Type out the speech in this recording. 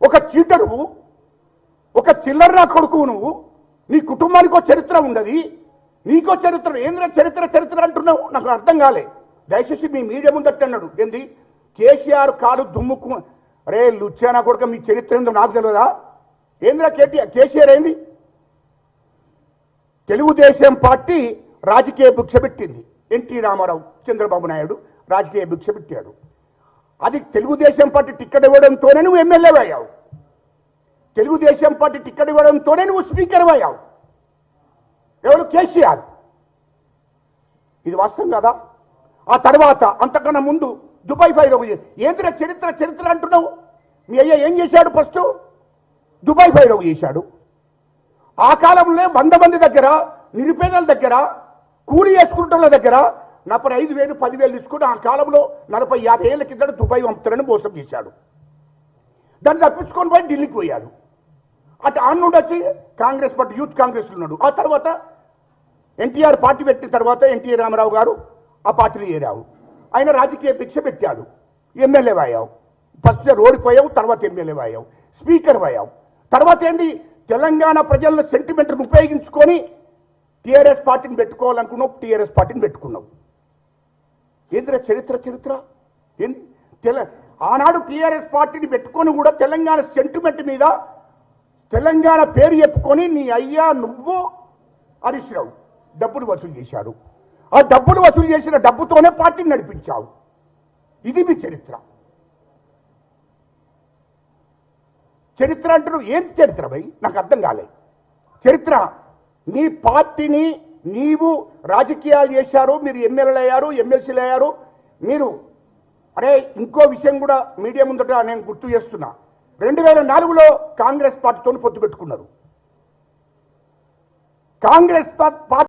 ఒక చీటరు, ఒక చిల్లర్రా కొడుకు నువ్వు. నీ కుటుంబానికో చరిత్ర ఉండదు, నీకో చరిత్ర. ఏంద్ర చరిత్ర చరిత్ర అంటున్నావు? నాకు అర్థం కాలే. దయచేసి మీ మీడియా ముందట్టు అన్నాడు ఏంది కేసీఆర్ కాలు దుమ్ముకు. అరే లుచ్చానా కొడుక, మీ చరిత్ర ఏందో నాకు తెలియదా? ఏంద్ర కేసీఆర్ ఏంది? తెలుగుదేశం పార్టీ రాజకీయ భిక్ష పెట్టింది. ఎన్టీ రామారావు, చంద్రబాబు నాయుడు రాజకీయ భిక్ష పెట్టాడు. అది తెలుగుదేశం పార్టీ టిక్కెట్ ఇవ్వడంతోనే నువ్వు ఎమ్మెల్యే అయ్యావు. తెలుగుదేశం పార్టీ టిక్కెట్ ఇవ్వడంతోనే నువ్వు స్పీకర్ అయ్యావు. ఎవరు? కేసీఆర్. ఇది వాస్తవం కదా? ఆ తర్వాత అంతకన్నా ముందు దుబాయ్ ఫైర్ ఏంద్ర చరిత్ర చరిత్ర అంటున్నావు? మీ అయ్య ఏం చేశాడు? ఫస్ట్ దుబాయ్ ఫైర్ చేశాడు. ఆ కాలంలో 100 మంది దగ్గర, నిరుపేదల దగ్గర, కూలి వేసుకుంటున్న దగ్గర 45,000 10,000 తీసుకుని ఆ కాలంలో 40-50 ఏళ్ళ కింద దుబాయ్ పంపుతారని మోసం చేశాడు. దాన్ని తప్పించుకొని పోయి ఢిల్లీకి పోయాడు. అటు ఆన్ నుండి వచ్చి కాంగ్రెస్ పార్టీ, యూత్ కాంగ్రెస్ ఉన్నాడు. ఆ తర్వాత ఎన్టీఆర్ పార్టీ పెట్టిన తర్వాత ఎన్టీ రామారావు గారు ఆ పార్టీలో చేరావు. ఆయన రాజకీయ భిక్ష పెట్టాడు. ఎమ్మెల్యే అయ్యావు. ఫస్ట్ ఓడిపోయావు, తర్వాత ఎమ్మెల్యే అయ్యావు, స్పీకర్ అయ్యావు. తర్వాత ఏంది? తెలంగాణ ప్రజల సెంటిమెంట్ను ఉపయోగించుకొని టీఆర్ఎస్ పార్టీని పెట్టుకోవాలనుకున్నావు, టీఆర్ఎస్ పార్టీని పెట్టుకున్నావు. ఏంద్ర చరిత్ర చరిత్ర ఏంది? ఆనాడు టీఆర్ఎస్ పార్టీని పెట్టుకొని కూడా తెలంగాణ సెంటిమెంట్ మీద తెలంగాణ పేరు చెప్పుకొని నీ అయ్యా నువ్వు హరీష్ రావు డబ్బులు వసూలు చేశాడు. ఆ డబ్బులు వసూలు చేసిన డబ్బుతోనే పార్టీని నడిపించావు. ఇది మీ చరిత్ర. చరిత్ర అంటారు ఏం చరిత్ర భయ్? నాకు అర్థం కాలేదు. చరిత్ర నీ పార్టీని నీవు రాజకీయాలు చేశారు, మీరు ఎమ్మెల్యేలు అయ్యారు, ఎమ్మెల్సీలు అయ్యారు. మీరు అరే ఇంకో విషయం కూడా మీడియా ముందట నేను గుర్తు చేస్తున్నా. 2004లో కాంగ్రెస్ పార్టీతో పొత్తు పెట్టుకున్నారు. కాంగ్రెస్ పార్టీ